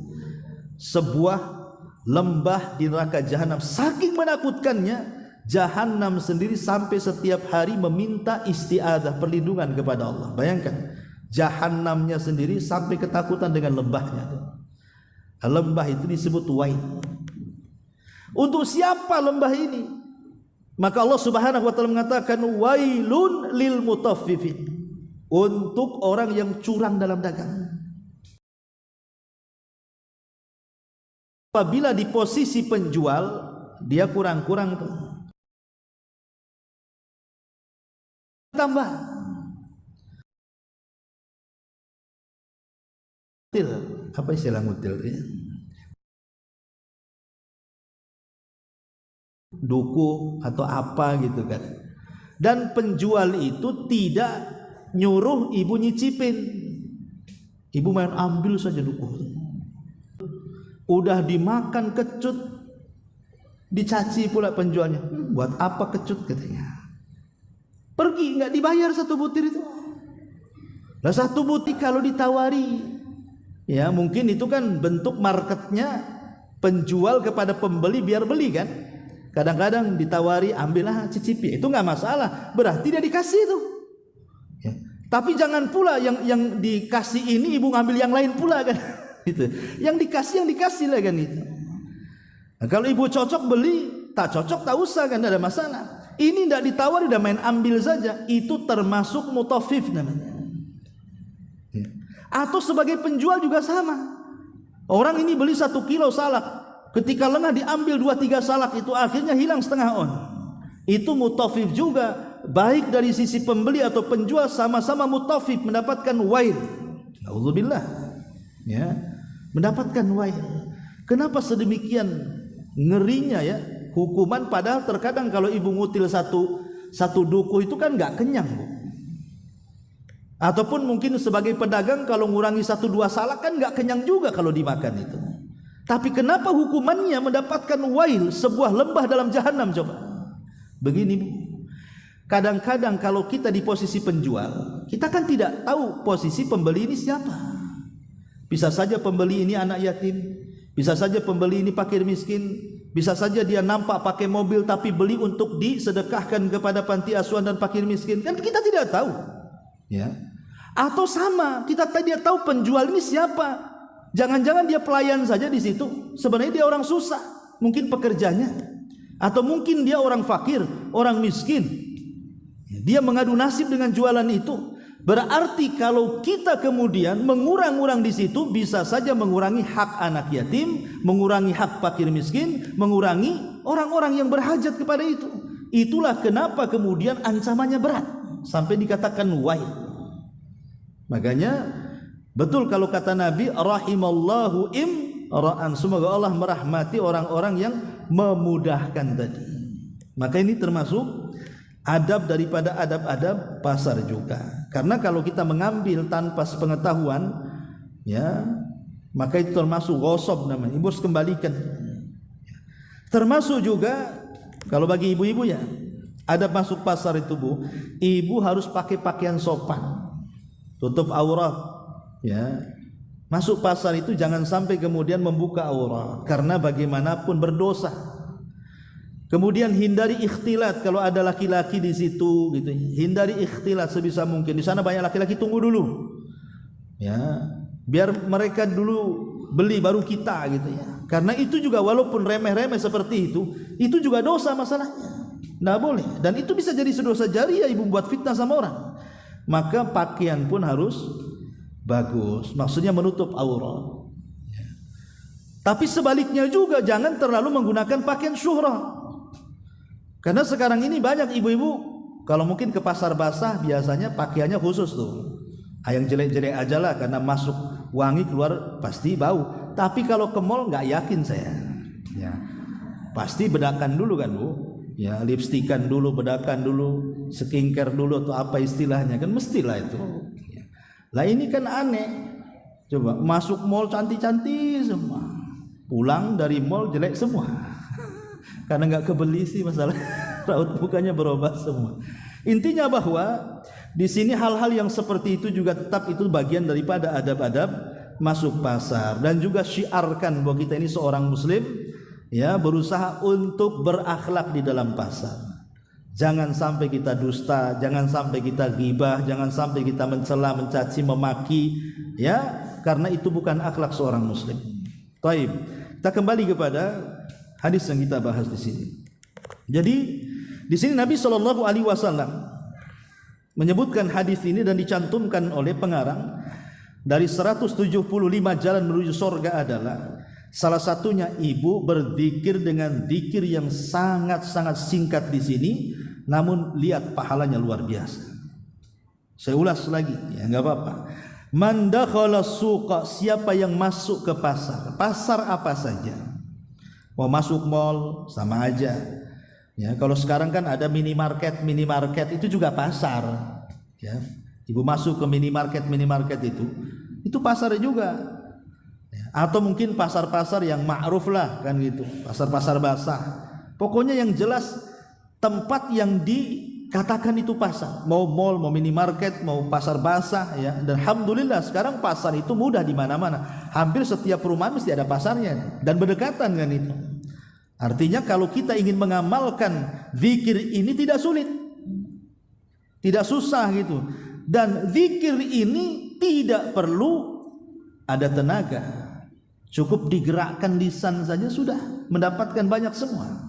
Sebuah lembah di neraka jahanam. Saking menakutkannya, jahanam sendiri sampai setiap hari meminta isti'adzah, perlindungan kepada Allah. Bayangkan, jahanamnya sendiri sampai ketakutan dengan lembahnya. Lembah itu disebut wail. Untuk siapa lembah ini? Maka Allah Subhanahu wa taala mengatakan wailun lil mutaffifin, untuk orang yang curang dalam dagang. Apabila di posisi penjual dia kurang-kurang tuh, tambah ngutil. Apa istilah ngutil ya? Duku atau apa gitu kan. Dan penjual itu tidak nyuruh ibu nyicipin. Ibu main ambil saja duku. Udah dimakan kecut, dicaci pula penjualnya. Buat apa kecut katanya? Pergi, nggak dibayar satu butir itu. Nah satu butir kalau ditawari, ya mungkin itu kan bentuk marketnya penjual kepada pembeli biar beli kan. Kadang-kadang ditawari, ambillah cicipi, itu nggak masalah, berarti dia dikasih itu. Ya. Tapi jangan pula yang dikasih ini ibu ngambil yang lain pula kan. Gitu. Yang dikasih lah kan itu. Nah, kalau ibu cocok beli, tak cocok tak usah kan, tidak ada masalah. Ini tidak ditawari, udah main ambil saja, itu termasuk mutaffif namanya. Ya. Atau sebagai penjual juga sama. Orang ini beli 1 kilo salak, ketika lengah diambil 2-3 salak, itu akhirnya hilang setengah on. Itu mutaffif juga, baik dari sisi pembeli atau penjual sama-sama mutaffif, mendapatkan wail. Nauzubillah. Ya, mendapatkan wail. Kenapa sedemikian ngerinya ya hukuman, padahal terkadang kalau ibu ngutil satu duku itu kan nggak kenyang Bu. Ataupun mungkin sebagai pedagang kalau ngurangi 1-2 salak kan nggak kenyang juga kalau dimakan itu. Tapi kenapa hukumannya mendapatkan wail, sebuah lembah dalam jahanam? Coba begini Bu, kadang-kadang kalau kita di posisi penjual, kita kan tidak tahu posisi pembeli ini siapa. Bisa saja pembeli ini anak yatim, bisa saja pembeli ini fakir miskin, bisa saja dia nampak pakai mobil tapi beli untuk disedekahkan kepada panti asuhan dan fakir miskin, kan kita tidak tahu ya. Atau sama, kita tidak tahu penjual ini siapa. Jangan-jangan dia pelayan saja di situ, sebenarnya dia orang susah, mungkin pekerjanya, atau mungkin dia orang fakir, orang miskin, dia mengadu nasib dengan jualan itu. Berarti kalau kita kemudian mengurang-urang di situ, bisa saja mengurangi hak anak yatim, mengurangi hak fakir miskin, mengurangi orang-orang yang berhajat kepada itu. Itulah kenapa kemudian ancamannya berat sampai dikatakan wail. Makanya betul kalau kata Nabi, rahimallahu imra'an, semoga Allah merahmati orang-orang yang memudahkan tadi. Maka ini termasuk adab daripada adab-adab pasar juga. Karena kalau kita mengambil tanpa sepengetahuan, ya, maka itu termasuk ghosob namanya. Ibu harus kembalikan. Termasuk juga kalau bagi ibu-ibu ya, adab masuk pasar itu Bu, ibu harus pakai pakaian sopan. tutup aurat, ya. Masuk pasar itu jangan sampai kemudian membuka aurat, karena bagaimanapun berdosa. Kemudian hindari ikhtilat, kalau ada laki-laki di situ gitu. Hindari ikhtilat sebisa mungkin. Di sana banyak laki-laki, tunggu dulu. Ya, biar mereka dulu beli baru kita gitu ya. Karena itu juga walaupun remeh-remeh seperti itu juga dosa masalahnya. Nggak boleh, dan itu bisa jadi dosa jariah ibu buat fitnah sama orang. Maka pakaian pun harus bagus, maksudnya menutup aurat. Tapi sebaliknya juga jangan terlalu menggunakan pakaian syuhrah. Karena sekarang ini banyak ibu-ibu kalau mungkin ke pasar basah biasanya pakaiannya khusus tuh. Yang jelek-jelek aja lah, karena masuk wangi keluar pasti bau. Tapi kalau ke mall nggak yakin saya. Ya. Pasti bedakan dulu kan Bu. Ya, lipstikan dulu, bedakan dulu, skincare dulu atau apa istilahnya, kan mestilah itu. Ya. Lah ini kan aneh. Coba masuk mall cantik-cantik semua. Pulang dari mall jelek semua. Karena nggak kebeli sih masalah, raut mukanya berubah semua. Intinya bahwa di sini hal-hal yang seperti itu juga tetap itu bagian daripada adab-adab masuk pasar, dan juga syiarkan bahwa kita ini seorang muslim, ya, berusaha untuk berakhlak di dalam pasar. Jangan sampai kita dusta, jangan sampai kita ghibah, jangan sampai kita mencela, mencaci, memaki, ya, karena itu bukan akhlak seorang muslim. Baik, kita kembali kepada hadis yang kita bahas di sini. Jadi di sini Nabi SAW menyebutkan hadis ini dan dicantumkan oleh pengarang dari 175 jalan menuju surga adalah salah satunya ibu berzikir dengan zikir yang sangat-sangat singkat di sini, namun lihat pahalanya luar biasa. Saya ulas lagi, ya nggak apa-apa. Man dakhala suqa, siapa yang masuk ke pasar, pasar apa saja. Mau masuk mall sama aja. Ya, kalau sekarang kan ada minimarket itu juga pasar. Ya, ibu masuk ke minimarket itu pasar juga. Ya, atau mungkin pasar-pasar yang ma'ruf lah kan gitu, pasar-pasar basah. Pokoknya yang jelas tempat yang dikatakan itu pasar. Mau mall, mau minimarket, mau pasar basah, ya. Dan alhamdulillah sekarang pasar itu mudah di mana-mana. Hampir setiap rumah mesti ada pasarnya dan berdekatan kan itu. Artinya kalau kita ingin mengamalkan zikir ini tidak sulit, tidak susah gitu. Dan zikir ini tidak perlu ada tenaga, cukup digerakkan lisan saja sudah mendapatkan banyak semua.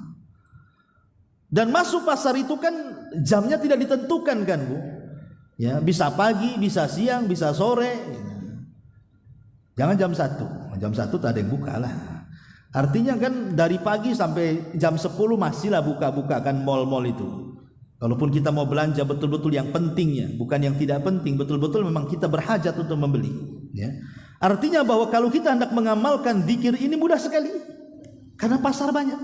Dan masuk pasar itu kan jamnya tidak ditentukan kan Bu, ya, bisa pagi, bisa siang, bisa sore. Jangan jam 1 tak ada yang buka lah. Artinya kan dari pagi sampai jam 10 masihlah buka-buka kan mal-mal itu. Kalaupun kita mau belanja betul-betul yang pentingnya, bukan yang tidak penting, betul-betul memang kita berhajat untuk membeli, ya. Artinya bahwa kalau kita hendak mengamalkan zikir ini mudah sekali, karena pasar banyak.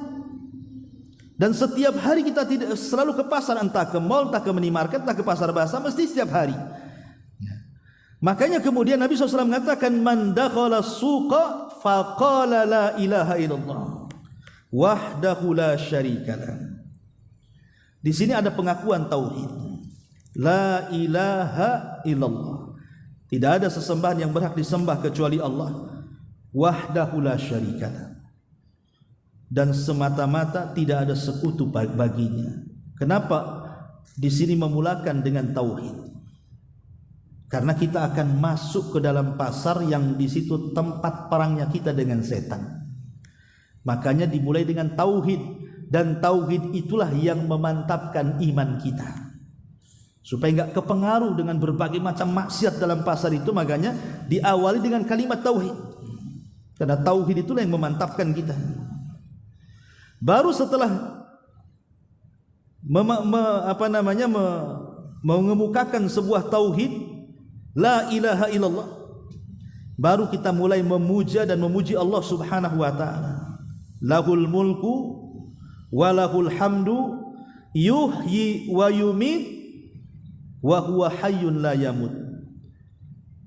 Dan setiap hari kita tidak selalu ke pasar, entah ke mal, entah ke minimarket, entah ke pasar basah, mesti setiap hari. Ya. Makanya kemudian Nabi SAW mengatakan, man dakhala suqa faqala la ilaha illallah wahdahu la syarikalah. Di sini ada pengakuan tauhid. La ilaha illallah. Tidak ada sesembahan yang berhak disembah kecuali Allah. Wahdahu la syarikalah. Dan semata-mata tidak ada sekutu baginya. Kenapa di sini memulakan dengan tauhid? Karena kita akan masuk ke dalam pasar yang di situ tempat perangnya kita dengan setan. Makanya dimulai dengan tauhid, dan tauhid itulah yang memantapkan iman kita. Supaya enggak kepengaruh dengan berbagai macam maksiat dalam pasar itu, makanya diawali dengan kalimat tauhid. Karena tauhid itulah yang memantapkan kita. Baru setelah mengemukakan sebuah tauhid, la ilaha illallah, baru kita mulai memuja dan memuji Allah Subhanahu wa taala. Lahul mulku wa lahul hamdu yuhyi wa yumit wa huwa hayyun la yamut.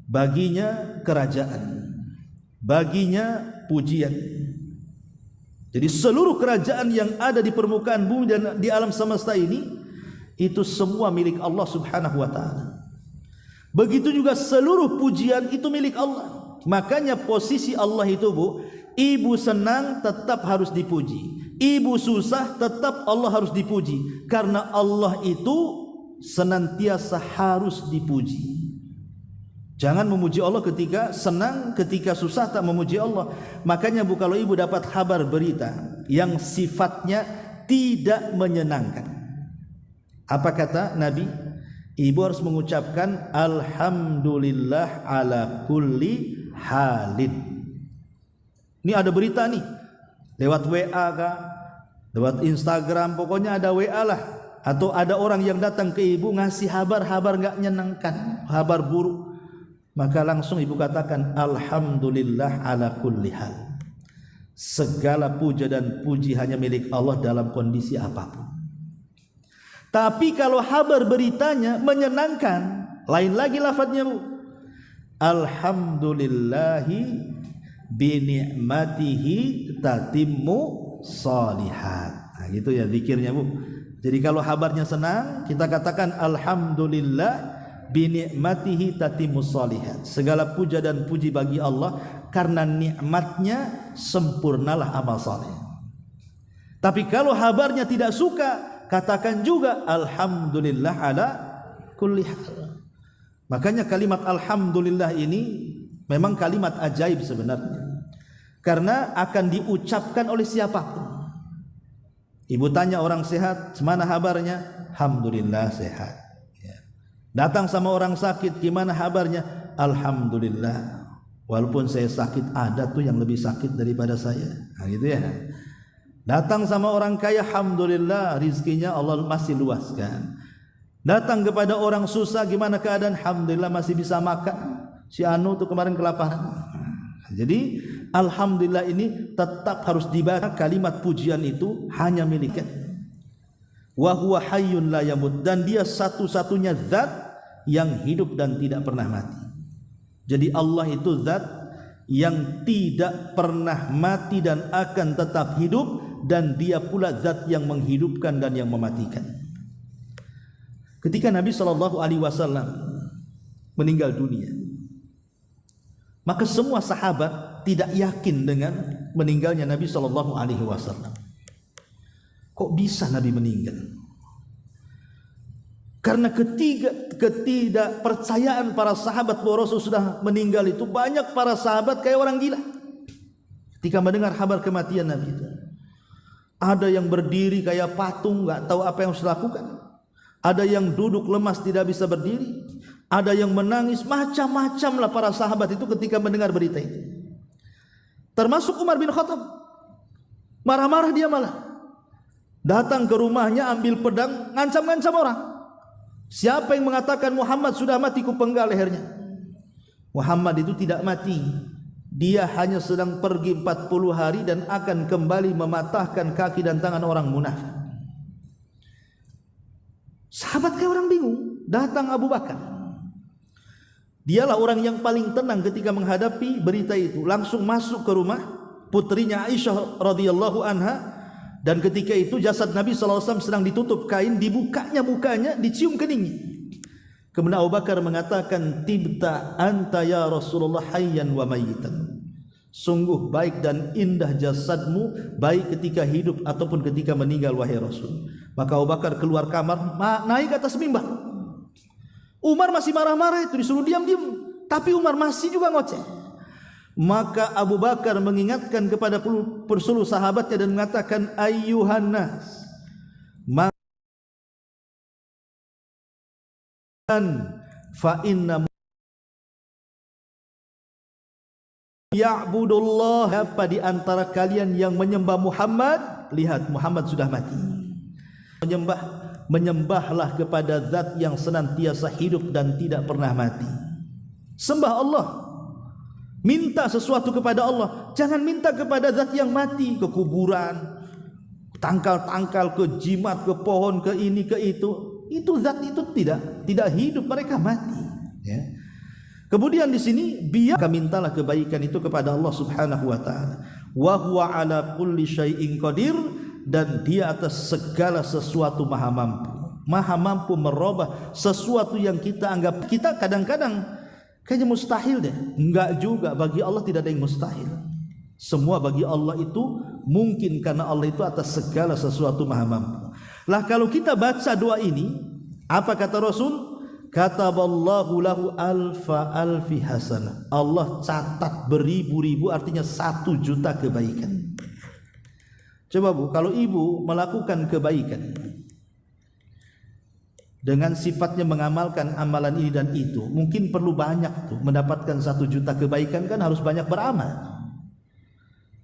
Baginya kerajaan, baginya pujian. Jadi seluruh kerajaan yang ada di permukaan bumi dan di alam semesta ini, itu semua milik Allah Subhanahu wa taala. Begitu juga seluruh pujian itu milik Allah. Makanya posisi Allah itu, Bu, ibu senang tetap harus dipuji, ibu susah tetap Allah harus dipuji, karena Allah itu senantiasa harus dipuji. Jangan memuji Allah ketika senang, ketika susah tak memuji Allah. Makanya, Bu, kalau ibu dapat kabar berita yang sifatnya tidak menyenangkan, apa kata Nabi? Ibu harus mengucapkan alhamdulillah ala kulli halin. Ini ada berita nih, lewat WA kah, lewat Instagram, pokoknya ada WA lah, atau ada orang yang datang ke ibu ngasih kabar nggak menyenangkan, kabar buruk, maka langsung ibu katakan alhamdulillah ala kulli hal. Segala puja dan puji hanya milik Allah dalam kondisi apapun. Tapi kalau kabar beritanya menyenangkan, lain lagi lafadznya, Bu. Alhamdulillahi bini'matihi tatimmu shalihat. Nah, gitu ya zikirnya, Bu. Jadi kalau kabarnya senang, kita katakan alhamdulillah bini'matihi tatimmu shalihat. Segala puja dan puji bagi Allah, karena nikmatnya sempurnalah amal saleh. Tapi kalau kabarnya tidak suka, katakan juga alhamdulillah ala kulli hal. Makanya kalimat alhamdulillah ini memang kalimat ajaib sebenarnya, karena akan diucapkan oleh siapapun. Ibu tanya orang sehat, "Mana kabarnya?" "Alhamdulillah sehat." Ya. Datang sama orang sakit, "Gimana kabarnya?" "Alhamdulillah. Walaupun saya sakit, ada tuh yang lebih sakit daripada saya." Nah, gitu ya. Datang sama orang kaya, alhamdulillah rizkinya Allah masih luaskan. Datang kepada orang susah, gimana keadaan? Alhamdulillah masih bisa makan. Si Anu tuh kemarin kelaparan. Jadi alhamdulillah ini tetap harus dibaca, kalimat pujian itu hanya miliknya. Wa huwa hayyun la yamut, dan dia satu-satunya zat yang hidup dan tidak pernah mati. Jadi Allah itu zat yang tidak pernah mati dan akan tetap hidup, dan dia pula zat yang menghidupkan dan yang mematikan. Ketika Nabi SAW meninggal dunia, maka semua sahabat tidak yakin dengan meninggalnya Nabi SAW. Kok bisa Nabi meninggal? Karena ketidakpercayaan para sahabat bahwa Rasul sudah meninggal itu, banyak para sahabat kayak orang gila ketika mendengar kabar kematian Nabi itu. Ada yang berdiri kayak patung, nggak tahu apa yang harus dilakukan. Ada yang duduk lemas tidak bisa berdiri. Ada yang menangis, macam-macam lah para sahabat itu ketika mendengar berita itu. Termasuk Umar bin Khattab. Marah-marah dia malah. Datang ke rumahnya, ambil pedang, ngancam-ngancam orang. Siapa yang mengatakan Muhammad sudah mati, ku penggal lehernya. Muhammad itu tidak mati. Dia hanya sedang pergi 40 hari dan akan kembali mematahkan kaki dan tangan orang munafik. Sahabat kayak orang bingung. Datang Abu Bakar. Dialah orang yang paling tenang ketika menghadapi berita itu. Langsung masuk ke rumah putrinya Aisyah radhiyallahu anha, dan ketika itu jasad Nabi SAW sedang ditutup kain, dibukanya mukanya, dicium keningnya. Kemudian Abu Bakar mengatakan, "Tibta anta ya Rasulullah hayyan wa mayyitan." Sungguh baik dan indah jasadmu, baik ketika hidup ataupun ketika meninggal, wahai Rasul. Maka Abu Bakar keluar kamar, naik ke atas mimbar. Umar masih marah-marah itu, disuruh diam-diam, tapi Umar masih juga ngoceh. Maka Abu Bakar mengingatkan kepada seluruh sahabatnya dan mengatakan, "Ayyuhan nas, fa inna ya'budullah." Siapa di antara kalian yang menyembah Muhammad, lihat Muhammad sudah mati. Menyembahlah kepada zat yang senantiasa hidup dan tidak pernah mati. Sembah Allah, minta sesuatu kepada Allah, jangan minta kepada zat yang mati, ke kuburan, tangkal-tangkal, ke jimat, ke pohon, ke ini, ke itu. Itu zat itu tidak hidup, mereka mati. Ya. Kemudian di sini biar mintalah kebaikan itu kepada Allah Subhanahu wa taala. Wa huwa ala kulli syai'in qadir, dan dia atas segala sesuatu maha mampu. Maha mampu merubah sesuatu yang kita anggap, kita kadang-kadang kayaknya mustahil deh. Enggak juga, bagi Allah tidak ada yang mustahil. Semua bagi Allah itu mungkin, karena Allah itu atas segala sesuatu maha mampu. Lah kalau kita baca doa ini, apa kata Rasul? Kataballahu lahu alfa alfi hasanah. Allah catat beribu-ribu, artinya 1.000.000 kebaikan. Coba Bu, kalau ibu melakukan kebaikan dengan sifatnya mengamalkan amalan ini dan itu, mungkin perlu banyak tuh mendapatkan 1.000.000 kebaikan, kan harus banyak beramal.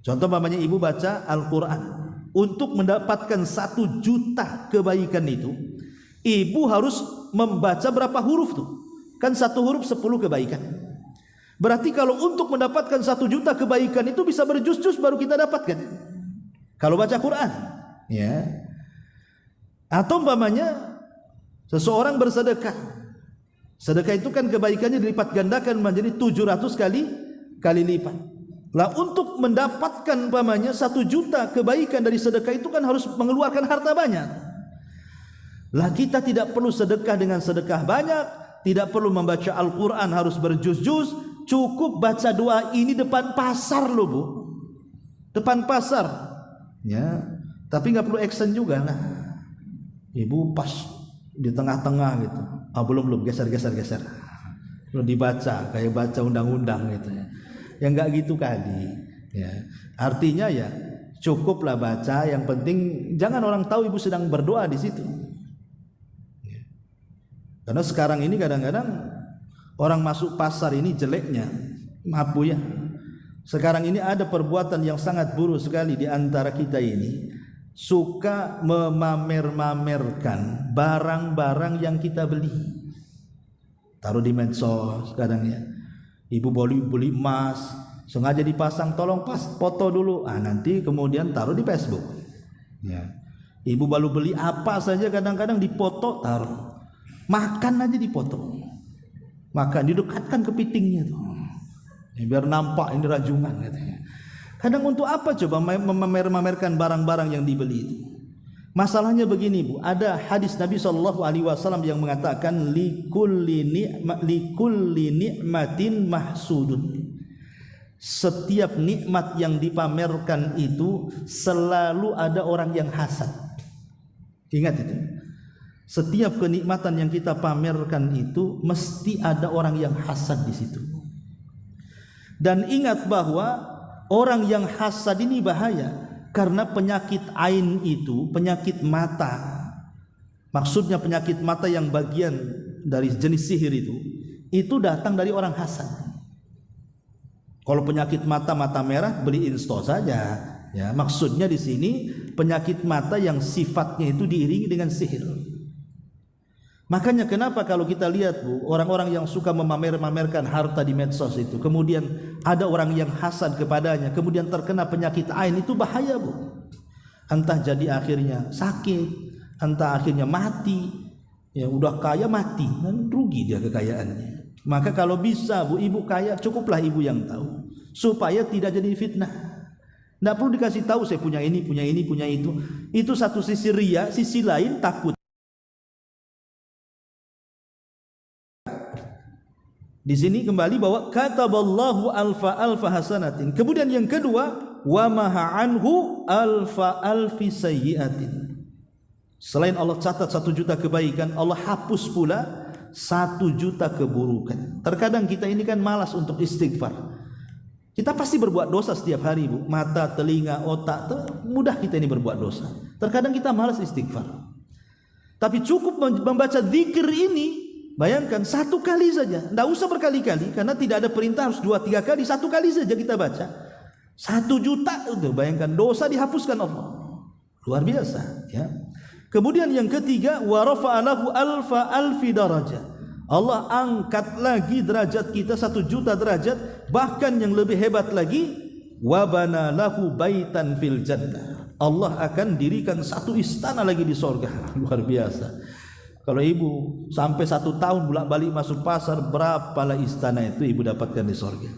Contoh mamanya ibu baca Al-Quran, untuk mendapatkan 1.000.000 kebaikan itu, ibu harus membaca berapa huruf tuh? Kan satu huruf 10 kebaikan. Berarti kalau untuk mendapatkan 1.000.000 kebaikan itu bisa berjus-jus baru kita dapatkan. Kalau baca Quran, ya. Atau umpamanya seseorang bersedekah. Sedekah itu kan kebaikannya dilipat gandakan menjadi 700 kali lipat. Lah untuk mendapatkan umpamanya 1.000.000 kebaikan dari sedekah itu kan harus mengeluarkan harta banyak. Lah kita tidak perlu sedekah dengan sedekah banyak, tidak perlu membaca Al-Quran harus berjuz-juz, cukup baca doa ini depan pasar loh Bu, depan pasar, ya. Tapi nggak perlu action juga lah. Ibu pas di tengah-tengah gitu, belum geser, belum dibaca kayak baca undang-undang gitu ya. Yang nggak gitu kali, ya. Artinya ya cukuplah baca, yang penting jangan orang tahu ibu sedang berdoa di situ. Karena sekarang ini kadang-kadang orang masuk pasar ini jeleknya, maaf Bu ya. Sekarang ini ada perbuatan yang sangat buruk sekali di antara kita ini, suka memamer-mamerkan barang-barang yang kita beli. Taruh di medsos kadang ya. Ibu beli emas, sengaja dipasang, tolong pas foto dulu. Nanti kemudian taruh di Facebook. Ya. Ibu baru beli apa saja kadang-kadang dipoto taruh. Makan aja dipotong, makan didekatkan ke pitingnya tuh, ya, biar nampak ini rajungan katanya. Kadang untuk apa coba memamer-mamerkan barang-barang yang dibeli itu? Masalahnya begini Bu, ada hadis Nabi SAW yang mengatakan likulli ni'matin mahsudun. Setiap nikmat yang dipamerkan itu selalu ada orang yang hasad. Ingat itu. Setiap kenikmatan yang kita pamerkan itu mesti ada orang yang hasad di situ. Dan ingat bahwa orang yang hasad ini bahaya, karena penyakit ain itu, penyakit mata. Maksudnya penyakit mata yang bagian dari jenis sihir itu datang dari orang hasad. Kalau penyakit mata merah, beli insto saja. Ya, maksudnya di sini penyakit mata yang sifatnya itu diiringi dengan sihir. Makanya kenapa kalau kita lihat Bu, orang-orang yang suka memamer-mamerkan harta di medsos itu, kemudian ada orang yang hasad kepadanya, kemudian terkena penyakit ain, itu bahaya Bu. Entah jadi akhirnya sakit, entah akhirnya mati, ya udah kaya mati, dan rugi dia kekayaannya. Maka kalau bisa Bu, ibu kaya, cukuplah ibu yang tahu, supaya tidak jadi fitnah. Tidak perlu dikasih tahu saya punya ini, punya itu. Itu satu sisi ria, sisi lain takut. Di sini kembali bahwa kataballahu alfa hasanatin. Kemudian yang kedua, wa maha anhu alfa alfi sayyiatin. Selain Allah catat 1.000.000 kebaikan, Allah hapus pula 1.000.000 keburukan. Terkadang kita ini kan malas untuk istighfar. Kita pasti berbuat dosa setiap hari Bu. Mata, telinga, otak, mudah kita ini berbuat dosa. Terkadang kita malas istighfar. Tapi cukup membaca zikir ini. Bayangkan 1 kali saja, tidak usah berkali-kali, karena tidak ada perintah harus 2-3 kali, 1 kali saja kita baca 1.000.000 itu, bayangkan dosa dihapuskan Allah, luar biasa ya. Kemudian yang ketiga, wa rafa'a lahu alfa alfi darajah. Allah angkat lagi derajat kita 1.000.000 derajat, bahkan yang lebih hebat lagi, wa bana lahu baitan fil jannah. Allah akan dirikan 1 istana lagi di surga, luar biasa. Kalau ibu sampai 1 tahun bolak-balik masuk pasar, berapalah istana itu ibu dapatkan di surga.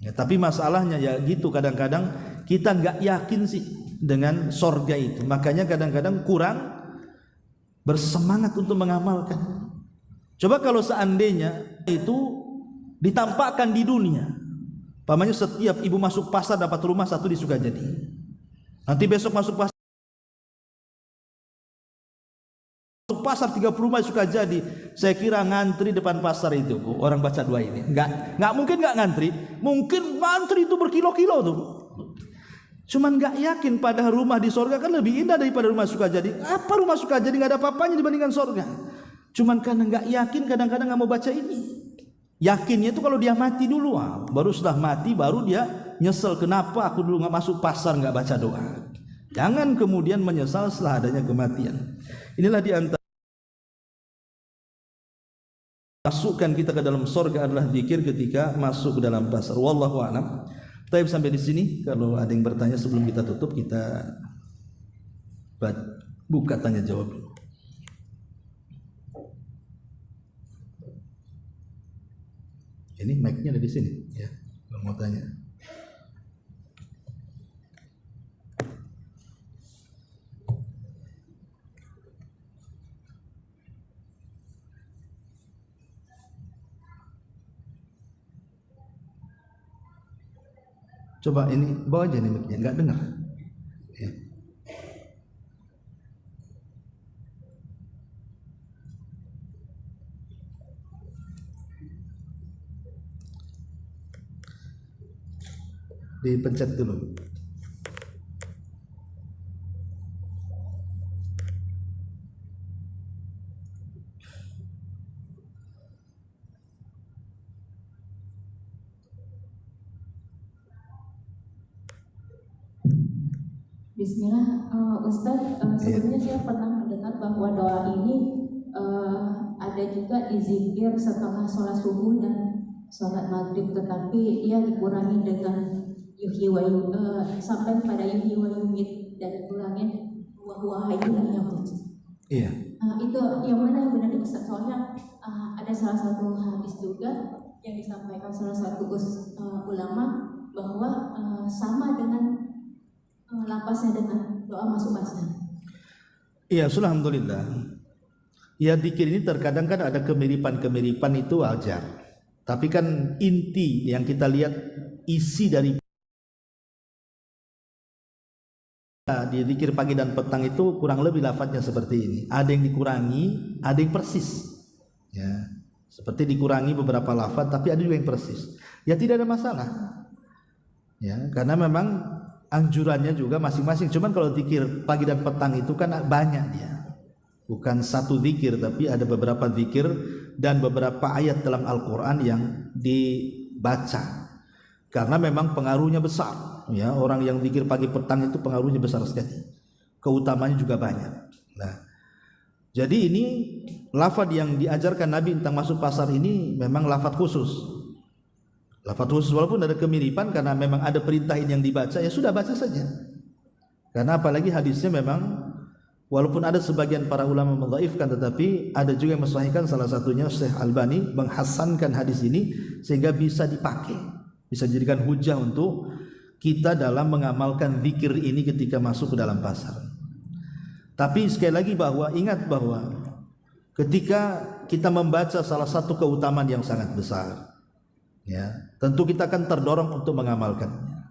Ya, tapi masalahnya ya gitu, kadang-kadang kita nggak yakin sih dengan surga itu. Makanya kadang-kadang kurang bersemangat untuk mengamalkan. Coba kalau seandainya itu ditampakkan di dunia, pamannya setiap ibu masuk pasar dapat rumah satu di Sukajadi, nanti besok masuk pasar 30 rumah di Sukajadi, saya kira ngantri depan pasar itu orang baca doa ini. Enggak mungkin enggak ngantri, mungkin ngantri itu berkilo-kilo tuh. Cuman enggak yakin pada rumah di sorga kan lebih indah daripada rumah Sukajadi. Apa rumah Sukajadi enggak ada apa-apanya dibandingkan sorga? Cuman karena enggak yakin kadang-kadang enggak mau baca ini. Yakinnya itu kalau dia mati dulu, baru setelah mati baru dia nyesel kenapa aku dulu enggak masuk pasar enggak baca doa. Jangan kemudian menyesal setelah adanya kematian. Inilah di antara masukkan kita ke dalam sorga adalah zikir ketika masuk ke dalam pasar. Wallahu a'lam. Tapi sampai di sini, kalau ada yang bertanya sebelum kita tutup, kita buka tanya jawab. Ini mic-nya ada di sini, ya. Kalau mau tanya. Coba ini bawa aja nih mic-nya, enggak dengar. Ya. Dipencet dulu. Bismillah, Ustadz, sebelumnya saya pernah mendengar bahwa doa ini ada juga di zikir setelah sholat subuh dan sholat maghrib, tetapi ia dikurangi dengan yuhyi wa sampai pada yuhyi wa yumit dan dikurangin wa huwa hayyun la yamut. Iya. Itu yang mana yang benar Ustadz? Soalnya ada salah satu hadis juga yang disampaikan salah satu ulama bahwa sama dengan lapasnya dengan doa masuk pasar. Iya, alhamdulillah. Ya, zikir ini terkadang kan ada kemiripan-kemiripan, itu wajar. Tapi kan inti yang kita lihat isi dari di zikir pagi dan petang itu kurang lebih lafadznya seperti ini. Ada yang dikurangi, ada yang persis. Ya, seperti dikurangi beberapa lafadz, tapi ada juga yang persis. Ya tidak ada masalah. Ya, karena memang anjurannya juga masing-masing. Cuman kalau zikir pagi dan petang itu kan banyak dia. Bukan satu zikir, tapi ada beberapa zikir dan beberapa ayat dalam Al-Quran yang dibaca. Karena memang pengaruhnya besar. Ya, orang yang zikir pagi petang itu pengaruhnya besar sekali. Keutamanya juga banyak. Nah, jadi ini lafaz yang diajarkan Nabi tentang masuk pasar ini memang lafaz khusus. Lafaz khusus walaupun ada kemiripan karena memang ada perintah ini yang dibaca, ya sudah baca saja. Karena apalagi hadisnya memang walaupun ada sebagian para ulama mendhaifkan, tetapi ada juga yang mensahihkan, salah satunya Syekh Albani menghasankan hadis ini sehingga bisa dipakai, bisa dijadikan hujah untuk kita dalam mengamalkan zikir ini ketika masuk ke dalam pasar. Tapi sekali lagi bahwa ingat bahwa ketika kita membaca salah satu keutamaan yang sangat besar, ya, tentu kita akan terdorong untuk mengamalkannya.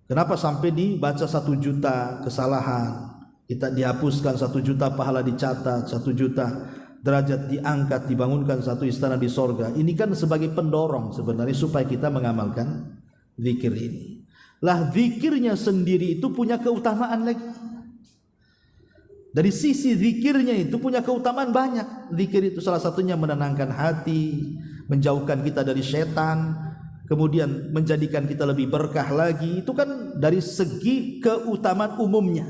Kenapa sampai dibaca 1 juta kesalahan, kita dihapuskan 1 juta pahala dicatat, 1 juta derajat diangkat, dibangunkan 1 istana di sorga. Ini kan sebagai pendorong sebenarnya supaya kita mengamalkan zikir ini. Lah zikirnya sendiri itu punya keutamaan lagi. Dari sisi zikirnya itu punya keutamaan banyak. Zikir itu salah satunya menenangkan hati, menjauhkan kita dari setan, kemudian menjadikan kita lebih berkah lagi. Itu kan dari segi keutamaan umumnya.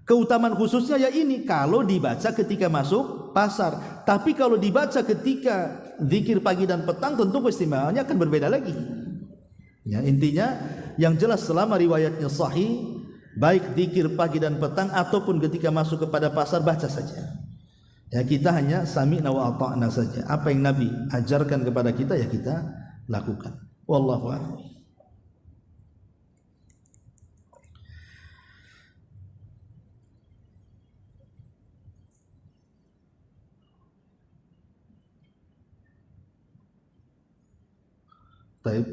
Keutamaan khususnya ya ini kalau dibaca ketika masuk pasar. Tapi kalau dibaca ketika zikir pagi dan petang, tentu keistimewaannya akan berbeda lagi. Ya, intinya yang jelas selama riwayatnya sahih, baik zikir pagi dan petang ataupun ketika masuk kepada pasar, baca saja. Ya, kita hanya sami'na wa ata'na saja. Apa yang Nabi ajarkan kepada kita ya kita lakukan. Wallahu a'lam. Baik,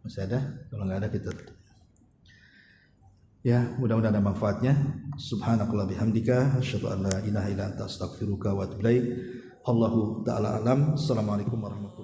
masih ada? Kalau nggak ada kita tutup. Ya, mudah-mudahan ada manfaatnya. Subhanakallah bihamdika asyhadu an la ilaha illa anta astaghfiruka wa atubu ilaik. Allahu ta'ala alam. Assalamualaikum warahmatullahi wabarakatuh.